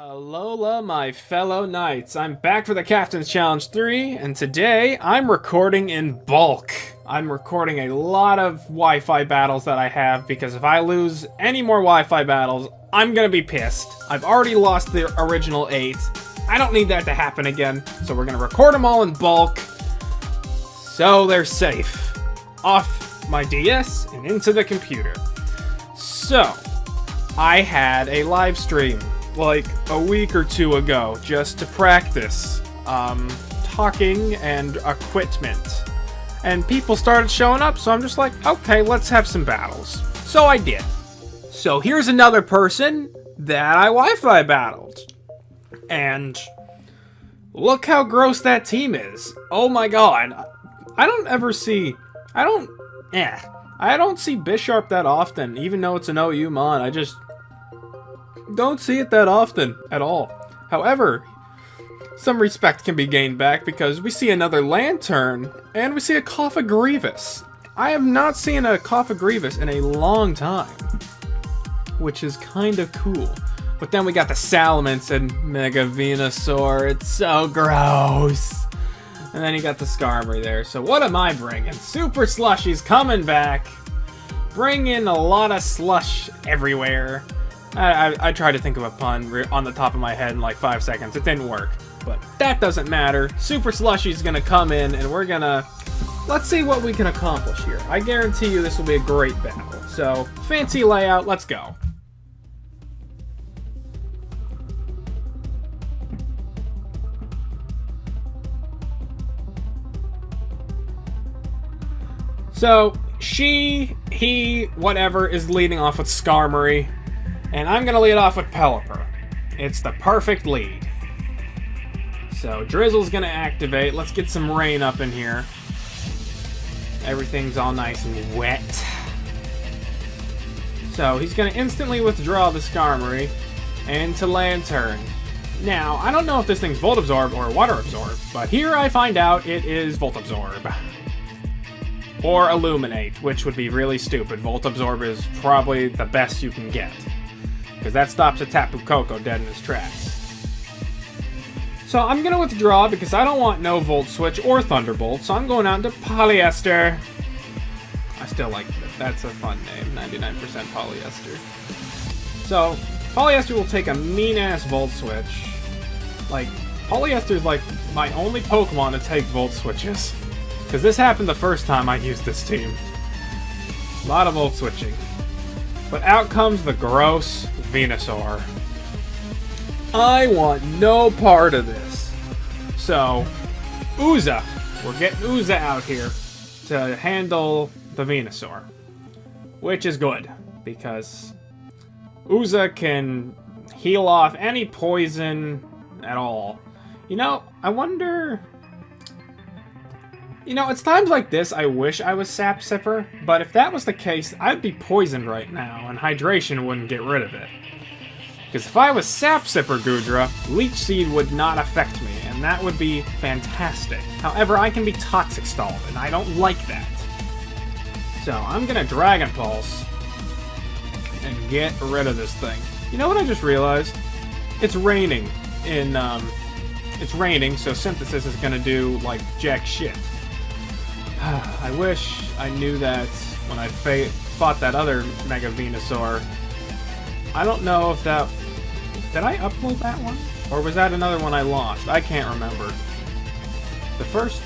Alola, my fellow knights. I'm back for the Captain's Challenge 3, and today I'm recording in bulk. I'm recording a lot of Wi-Fi battles that I have, because if I lose any more Wi-Fi battles, I'm gonna be pissed. I've already lost the original 8. I don't need that to happen again, so we're gonna record them all in bulk, so they're safe. Off my DS and into the computer. So, I had a live stream like a week or two ago just to practice talking and equipment, and people started showing up, so I'm just like, okay, let's have some battles. So I did. So here's another person that I Wi-Fi battled, and look how gross that team is. Oh my god, I don't see Bisharp that often, even though it's an OU mod. I just don't see it that often at all. However, some respect can be gained back because we see another Lantern and we see a Grievous. I have not seen a Grievous in a long time, which is kind of cool. But then we got the Salamence and Mega Venusaur. It's so gross. And then you got the Skarmory there. So what am I bringing? Super Slushy's coming back. Bringing a lot of slush everywhere. I tried to think of a pun on the top of my head in like 5 seconds. It didn't work. But that doesn't matter. Super Slushy's gonna come in and we're gonna... Let's see what we can accomplish here. I guarantee you this will be a great battle. So, fancy layout, let's go. So, she, he, whatever, is leading off with Skarmory. And I'm gonna lead off with Pelipper. It's the perfect lead. So Drizzle's gonna activate. Let's get some rain up in here. Everything's all nice and wet. So he's gonna instantly withdraw the Skarmory into Lantern. Now, I don't know if this thing's Volt Absorb or Water Absorb, but here I find out it is Volt Absorb. Or Illuminate, which would be really stupid. Volt Absorb is probably the best you can get, because that stops a Tapu Koko dead in his tracks. So I'm going to withdraw because I don't want no Volt Switch or Thunderbolt, so I'm going out into Polyester. I still like it. That's a fun name, 99% Polyester. So, Polyester will take a mean-ass Volt Switch. Like, Polyester's like my only Pokemon to take Volt Switches. Because this happened the first time I used this team. A lot of Volt Switching. But out comes the gross Venusaur. I want no part of this. So, Ooza. We're getting Ooza out here to handle the Venusaur. Which is good, because Ooza can heal off any poison at all. You know, I wonder... You know, it's times like this I wish I was Sap Sipper, but if that was the case, I'd be poisoned right now, and hydration wouldn't get rid of it. Because if I was Sap Sipper Goodra, Leech Seed would not affect me, and that would be fantastic. However, I can be Toxic Stalled, and I don't like that. So, I'm gonna Dragon Pulse and get rid of this thing. You know what I just realized? It's raining in, it's raining, so Synthesis is gonna do, like, jack shit. I wish I knew that when I fought that other Mega Venusaur. I don't know if that... Did I upload that one? Or was that another one I lost? I can't remember. The first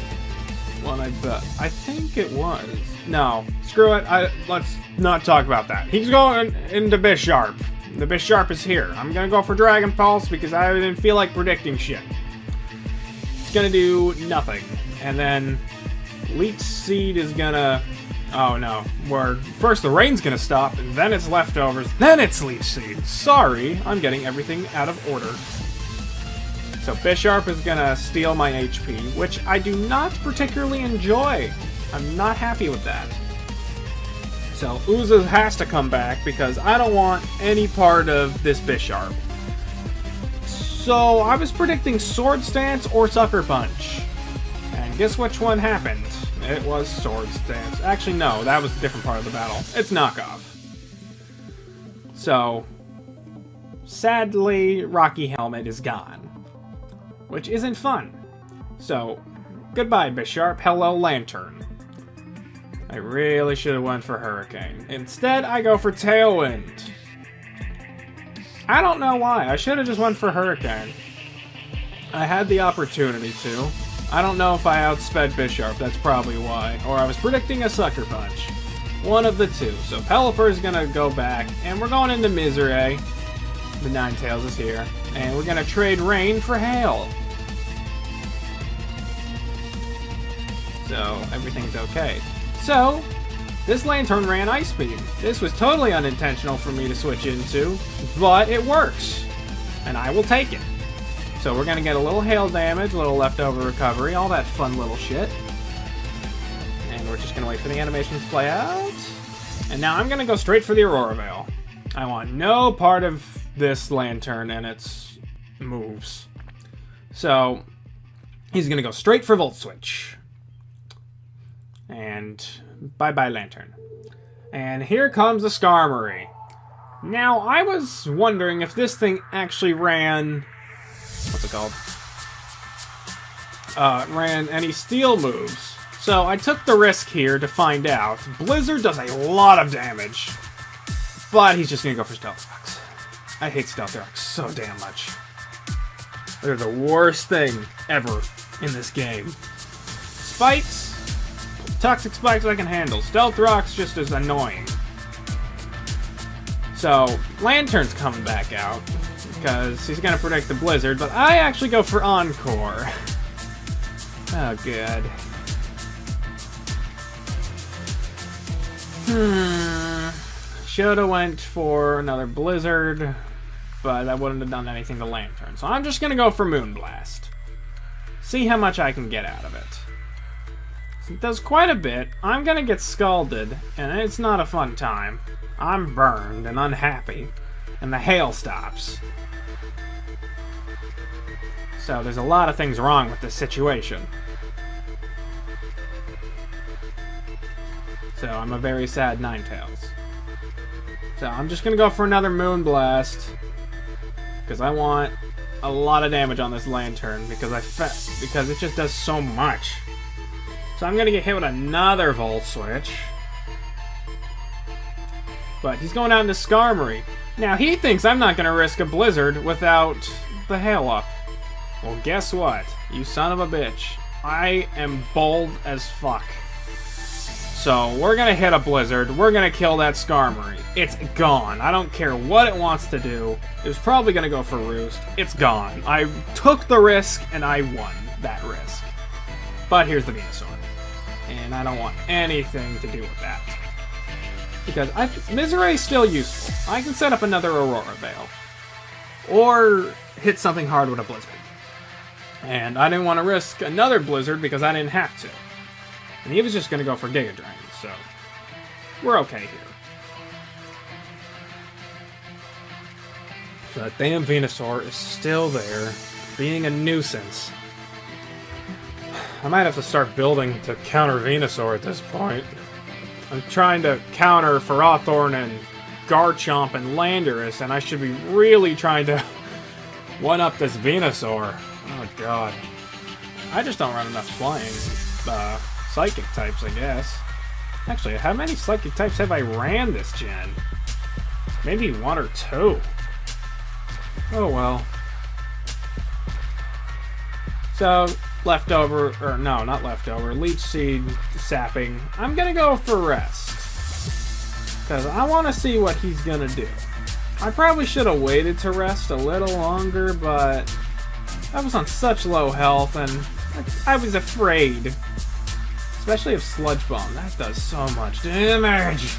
one I think it was. No, screw it. Let's not talk about that. He's going into Bisharp. The Bisharp is here. I'm gonna go for Dragon Pulse because I didn't feel like predicting shit. It's gonna do nothing. And then... Leech Seed is gonna... Oh no. First the rain's gonna stop, and then it's leftovers, then it's Leech Seed. Sorry, I'm getting everything out of order. So Bisharp is gonna steal my HP, which I do not particularly enjoy. I'm not happy with that. So Ooza has to come back, because I don't want any part of this Bisharp. So I was predicting Sword Stance or Sucker Punch. And guess which one happened? It was Sword Stance. Actually, no, that was a different part of the battle. It's knockoff. So, sadly, Rocky Helmet is gone. Which isn't fun. So, goodbye, Bisharp. Hello, Lantern. I really should have went for Hurricane. Instead, I go for Tailwind. I don't know why. I should have just went for Hurricane. I had the opportunity to. I don't know if I outsped Bisharp. That's probably why. Or I was predicting a Sucker Punch. One of the two. So Pelipper is going to go back. And we're going into Misery. The Ninetales is here. And we're going to trade Rain for Hail. So everything's okay. So, this Lantern ran Ice Beam. This was totally unintentional for me to switch into, but it works. And I will take it. So we're going to get a little hail damage, a little leftover recovery, all that fun little shit. And we're just going to wait for the animations to play out. And now I'm going to go straight for the Aurora Veil. I want no part of this Lantern and its moves. So, he's going to go straight for Volt Switch. And bye-bye Lantern. And here comes the Skarmory. Now, I was wondering if this thing actually ran... What's it called? Ran any steel moves. So I took the risk here to find out. Blizzard does a lot of damage. But he's just going to go for Stealth Rocks. I hate Stealth Rocks so damn much. They're the worst thing ever in this game. Spikes... Toxic Spikes I can handle. Stealth Rock's just as annoying. So, Lantern's coming back out. Because he's going to predict the Blizzard. But I actually go for Encore. Oh, good. Shoulda went for another Blizzard. But that wouldn't have done anything to Lantern. So I'm just going to go for Moonblast. See how much I can get out of it. It does quite a bit. I'm gonna get scalded, and it's not a fun time. I'm burned and unhappy, and the hail stops. So there's a lot of things wrong with this situation. So I'm a very sad Ninetales. So I'm just gonna go for another Moonblast, because I want a lot of damage on this Lantern, because it just does so much. So I'm going to get hit with another Volt Switch. But he's going out into Skarmory. Now, he thinks I'm not going to risk a Blizzard without the hail up. Well, guess what? You son of a bitch. I am bold as fuck. So, we're going to hit a Blizzard. We're going to kill that Skarmory. It's gone. I don't care what it wants to do. It was probably going to go for Roost. It's gone. I took the risk, and I won that risk. But here's the Venusaur. And I don't want anything to do with that. Because Misery is still useful. I can set up another Aurora Veil. Or hit something hard with a Blizzard. And I didn't want to risk another Blizzard because I didn't have to. And he was just going to go for Giga Drain, so we're okay here. So that damn Venusaur is still there, being a nuisance. I might have to start building to counter Venusaur at this point. I'm trying to counter Ferrothorn and Garchomp and Landorus, and I should be really trying to one-up this Venusaur. Oh god. I just don't run enough flying psychic types, I guess. Actually, how many psychic types have I ran this gen? Maybe one or two. Oh well. So, leftover, or no, not leftover, Leech Seed sapping. I'm gonna go for Rest. Because I want to see what he's gonna do. I probably should have waited to rest a little longer, but I was on such low health, and I was afraid. Especially if Sludge Bomb. That does so much damage.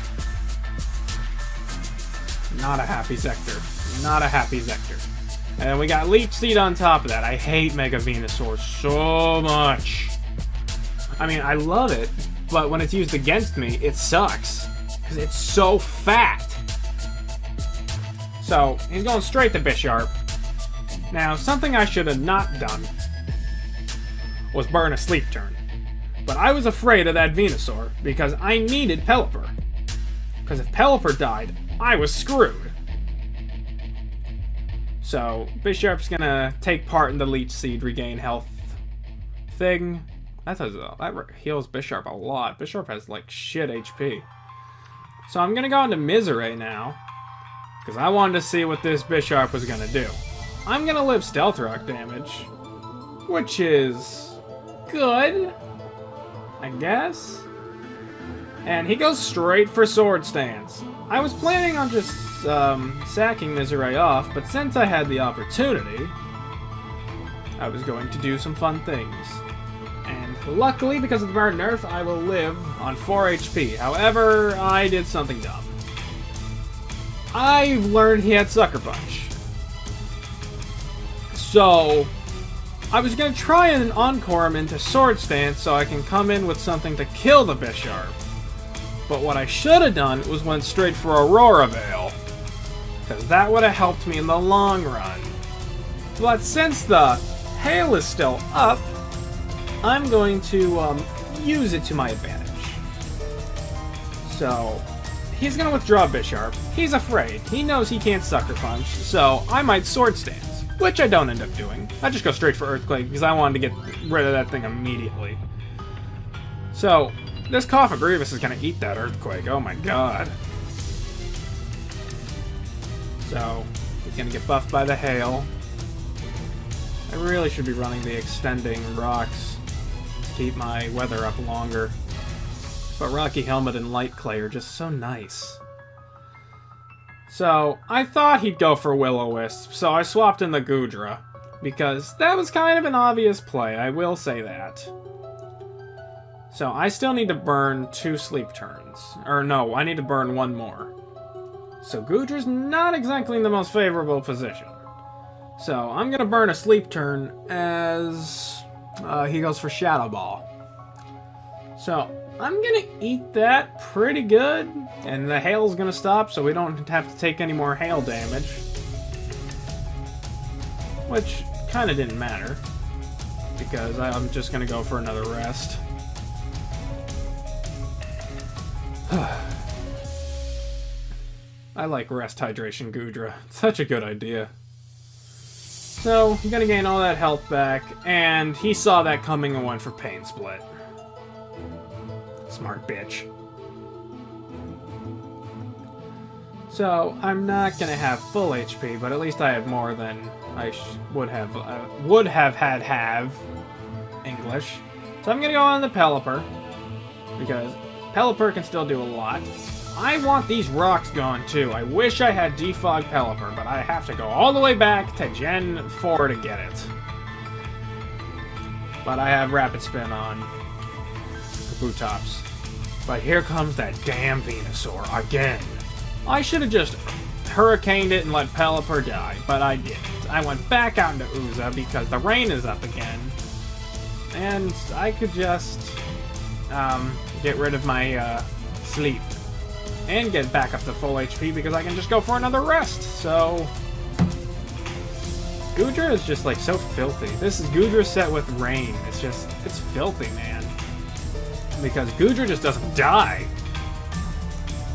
Not a happy Zekter. Not a happy Zekter. And we got Leech Seed on top of that. I hate Mega Venusaur so much. I mean, I love it, but when it's used against me, it sucks. Because it's so fat. So, he's going straight to Bisharp. Now, something I should have not done was burn a Sleep Turn. But I was afraid of that Venusaur, because I needed Pelipper. Because if Pelipper died, I was screwed. So, Bisharp's gonna take part in the Leech Seed regain health thing. That heals Bisharp a lot. Bisharp has, like, shit HP. So I'm gonna go into Misery now, because I wanted to see what this Bisharp was gonna do. I'm gonna live Stealth Rock damage, which is good, I guess. And he goes straight for Sword Stance. I was planning on just sacking Misery off, but since I had the opportunity, I was going to do some fun things. And luckily, because of the burn nerf, I will live on 4 HP. However, I did something dumb. I learned he had Sucker Punch. So, I was going to try and encore him into Sword Stance so I can come in with something to kill the Bisharp. But what I should have done was went straight for Aurora Veil, because that would have helped me in the long run. But since the hail is still up, I'm going to use it to my advantage. So, he's going to withdraw Bisharp. He's afraid. He knows he can't Sucker Punch, so I might Sword Stance, which I don't end up doing. I just go straight for Earthquake because I wanted to get rid of that thing immediately. So, this Cough of Grievous is going to eat that Earthquake. Oh my god. So, he's going to get buffed by the hail. I really should be running the Extending Rocks to keep my weather up longer. But Rocky Helmet and Light Clay are just so nice. So, I thought he'd go for Will-O-Wisp, so I swapped in the Goodra. Because that was kind of an obvious play, I will say that. So, I still need to burn 2 sleep turns. Or no, I need to burn 1 more. So, Goodra's not exactly in the most favorable position. So, I'm going to burn a sleep turn as he goes for Shadow Ball. So, I'm going to eat that pretty good. And the hail's going to stop, so we don't have to take any more hail damage. Which kind of didn't matter, because I'm just going to go for another rest. I like Rest Hydration Goodra. It's such a good idea. So, I'm gonna gain all that health back, and he saw that coming and went for Pain Split. Smart bitch. So, I'm not gonna have full HP, but at least I have more than I would have had English. So I'm gonna go on the Pelipper, because Pelipper can still do a lot. I want these rocks gone too. I wish I had Defog Pelipper, but I have to go all the way back to Gen 4 to get it. But I have Rapid Spin on Kabutops. But here comes that damn Venusaur again. I should have just Hurricaned it and let Pelipper die, but I didn't. I went back out into Uza because the rain is up again. And I could just get rid of my sleep and get back up to full HP because I can just go for another rest. So Goodra is just like so filthy. This is Goodra set with rain. It's filthy, man. Because Goodra just doesn't die.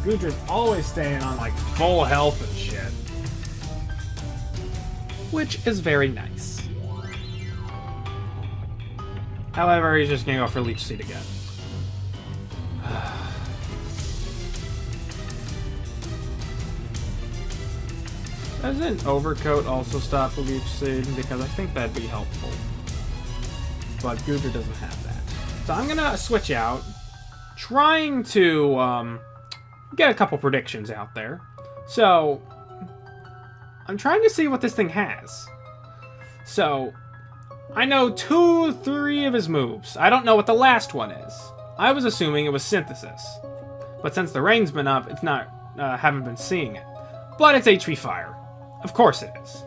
Goodra's always staying on like full health and shit. Which is very nice. However, he's just gonna go for Leech Seed again. Doesn't Overcoat also stop the Leech Seed? Because I think that'd be helpful. But Goodra doesn't have that. So I'm gonna switch out, trying to get a couple predictions out there. So I'm trying to see what this thing has. So I know 2, 3 of his moves. I don't know what the last one is. I was assuming it was Synthesis, but since the rain's been up, it's not. Haven't been seeing it. But it's HP Fire. Of course it is.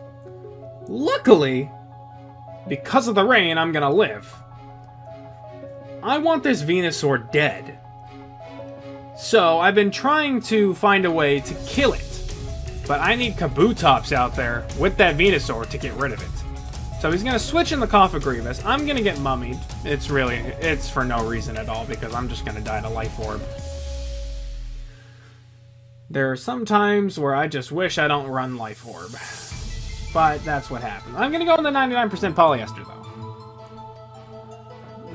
Luckily, because of the rain, I'm gonna live. I want this Venusaur dead. So I've been trying to find a way to kill it. But I need Kabutops out there with that Venusaur to get rid of it. So he's gonna switch in the Cough of Grievous. I'm gonna get mummied. It's for no reason at all because I'm just gonna die to Life Orb. There are some times where I just wish I don't run Life Orb. but that's what happened. I'm gonna go in the 99% polyester, though.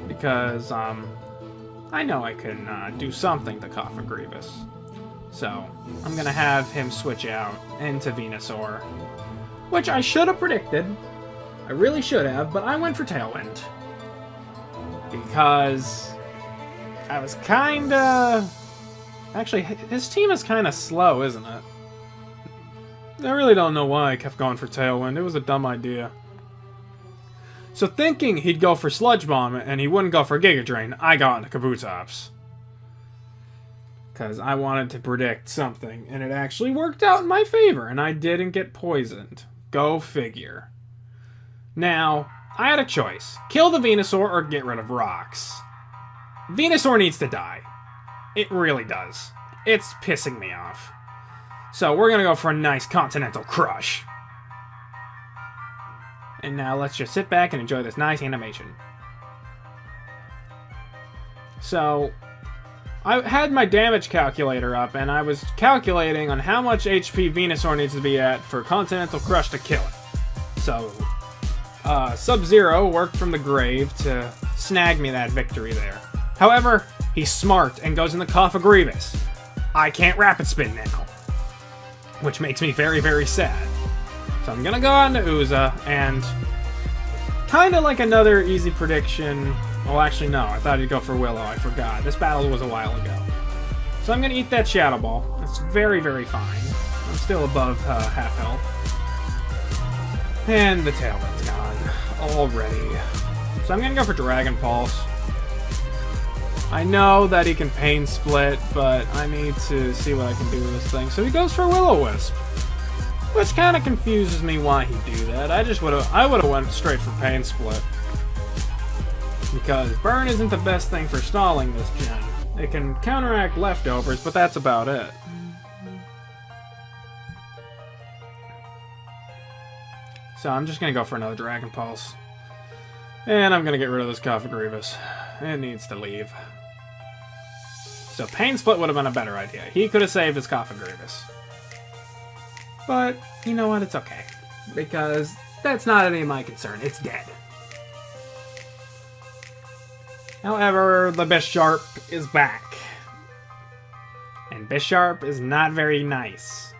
Because, I know I can do something to Cough and Grievous. So, I'm gonna have him switch out into Venusaur. Which I should have predicted. I really should have, but I went for Tailwind. Because I was kinda... Actually, his team is kinda slow, isn't it? I really don't know why I kept going for Tailwind. It was a dumb idea. So thinking he'd go for Sludge Bomb and he wouldn't go for Giga Drain, I got into Kabutops. Because I wanted to predict something, and it actually worked out in my favor, and I didn't get poisoned. Go figure. Now, I had a choice. Kill the Venusaur or get rid of rocks. Venusaur needs to die. It really does. It's pissing me off. So we're going to go for a nice Continental Crush. And now let's just sit back and enjoy this nice animation. So, I had my damage calculator up, and I was calculating on how much HP Venusaur needs to be at for Continental Crush to kill it. So, Sub-Zero worked from the grave to snag me that victory there. However, he's smart and goes in the Cough of Grievous. I can't Rapid Spin now, which makes me very, very sad. So I'm gonna go on to Uza, and kinda like another easy prediction. Well, actually, no. I thought he'd go for Willow. I forgot. This battle was a while ago. So I'm gonna eat that Shadow Ball. It's very, very fine. I'm still above half health. And the Tailwind's gone already. So I'm gonna go for Dragon Pulse. I know that he can Pain Split, but I need to see what I can do with this thing. So he goes for Will-O-Wisp. Which kind of confuses me why he'd do that. I would have went straight for Pain Split. Because Burn isn't the best thing for stalling this gen. It can counteract leftovers, but that's about it. So I'm just going to go for another Dragon Pulse. And I'm going to get rid of this Cough of Grievous. It needs to leave. So Pain Split would have been a better idea. He could have saved his Cough of Grievous. But, you know what, it's okay. Because that's not any of my concern. It's dead. However, the Bisharp is back. And Bisharp is not very nice.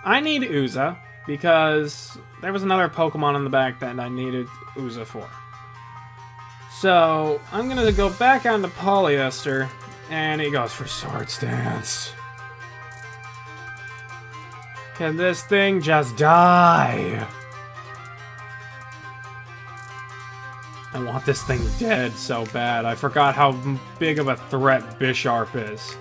I need Uza, because there was another Pokemon in the back that I needed Uza for. So, I'm going to go back onto Polyester, and he goes for Swords Dance. Can this thing just die? I want this thing dead so bad. I forgot how big of a threat Bisharp is.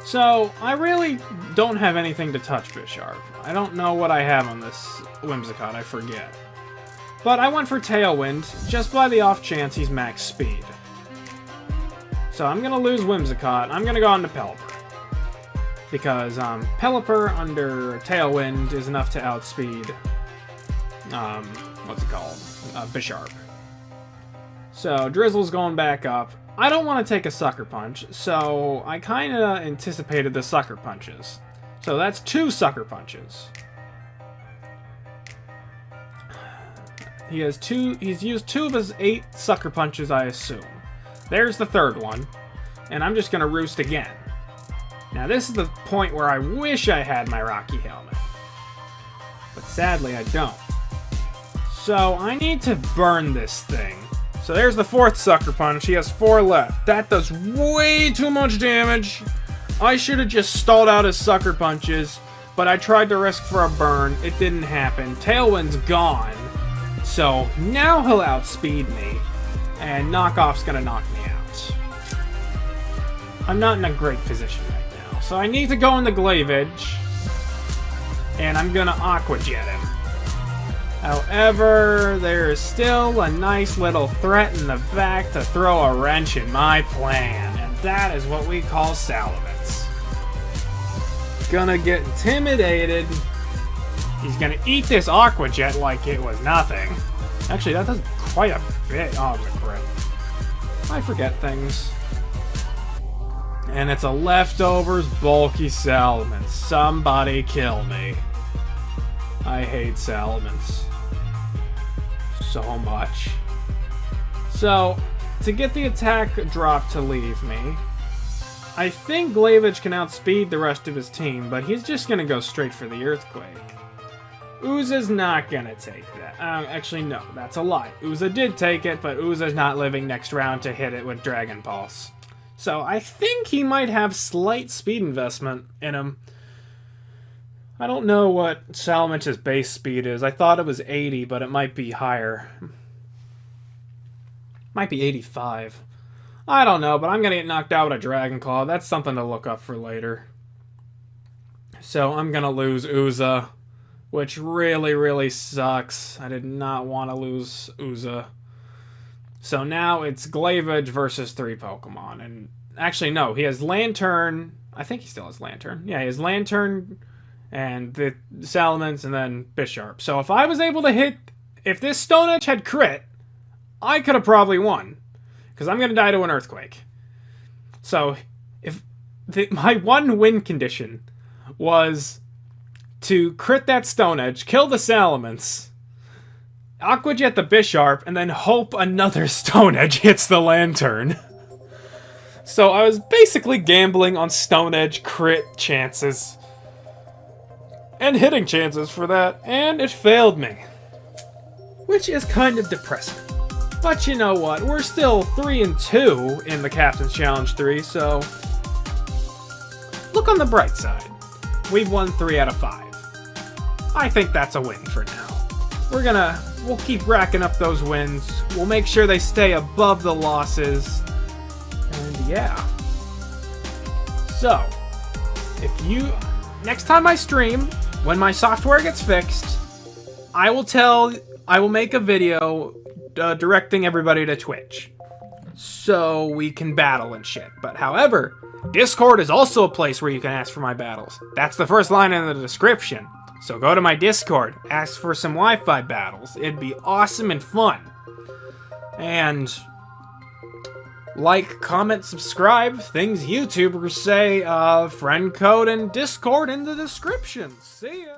So, I really don't have anything to touch Bisharp. I don't know what I have on this Whimsicott, I forget. But I went for Tailwind, just by the off chance he's max speed. So I'm gonna lose Whimsicott. I'm gonna go on to Pelipper. Because Pelipper under Tailwind is enough to outspeed, what's it called? Bisharp. So Drizzle's going back up. I don't want to take a Sucker Punch, so I kind of anticipated the Sucker Punches. So that's 2 Sucker Punches. He's used 2 of his 8 Sucker Punches, I assume. There's the 3rd one, and I'm just gonna roost again. Now this is the point where I wish I had my Rocky Helmet. But sadly I don't. So I need to burn this thing. So there's the 4th Sucker Punch. He has 4 left. That does way too much damage. I should have just stalled out his Sucker Punches, but I tried to risk for a burn. It didn't happen. Tailwind's gone. So now he'll outspeed me, and Knockoff's gonna knock me out. I'm not in a great position right now. So I need to go in the Glavage, and I'm gonna Aqua Jet him. However, there is still a nice little threat in the back to throw a wrench in my plan, and that is what we call Salamence. Gonna get intimidated. He's gonna eat this Aqua Jet like it was nothing. Actually, that does quite a bit. Oh, it's a crit. I forget things. And it's a leftovers bulky Salamence. Somebody kill me. I hate Salamence. so much. So, to get the attack drop to leave me, I think Glavage can outspeed the rest of his team, but he's just going to go straight for the Earthquake. Uza's not going to take that. Actually, no, that's a lie. Uza did take it, but Uza's not living next round to hit it with Dragon Pulse. So I think he might have slight speed investment in him. I don't know what Salamanch's base speed is. I thought it was 80, but it might be higher. Might be 85. I don't know, but I'm going to get knocked out with a Dragon Claw. That's something to look up for later. So I'm going to lose Uza, which really, really sucks. I did not want to lose Uza. So now it's Glavage versus 3 Pokemon. And actually, no, he has Lantern. I think he still has Lantern. Yeah, he has Lantern and the Salamence and then Bisharp. So if I was able to hit... If this Stone Edge had crit, I could have probably won. Because I'm going to die to an Earthquake. So if my one win condition was to crit that Stone Edge, kill the Salamence, Aqua Jet the Bisharp, and then hope another Stone Edge hits the Lantern. So I was basically gambling on Stone Edge crit chances. And hitting chances for that, and it failed me. Which is kind of depressing. But you know what, we're still 3-2 in the Captain's Challenge 3, so look on the bright side. We've won 3 out of 5. I think that's a win for now. We'll keep racking up those wins. We'll make sure they stay above the losses. And yeah. So, next time I stream, when my software gets fixed, I will make a video directing everybody to Twitch. So we can battle and shit. But however, Discord is also a place where you can ask for my battles. That's the first line in the description. So go to my Discord, ask for some Wi-Fi battles. It'd be awesome and fun. And like, comment, subscribe, things YouTubers say, friend code and Discord in the description. See ya!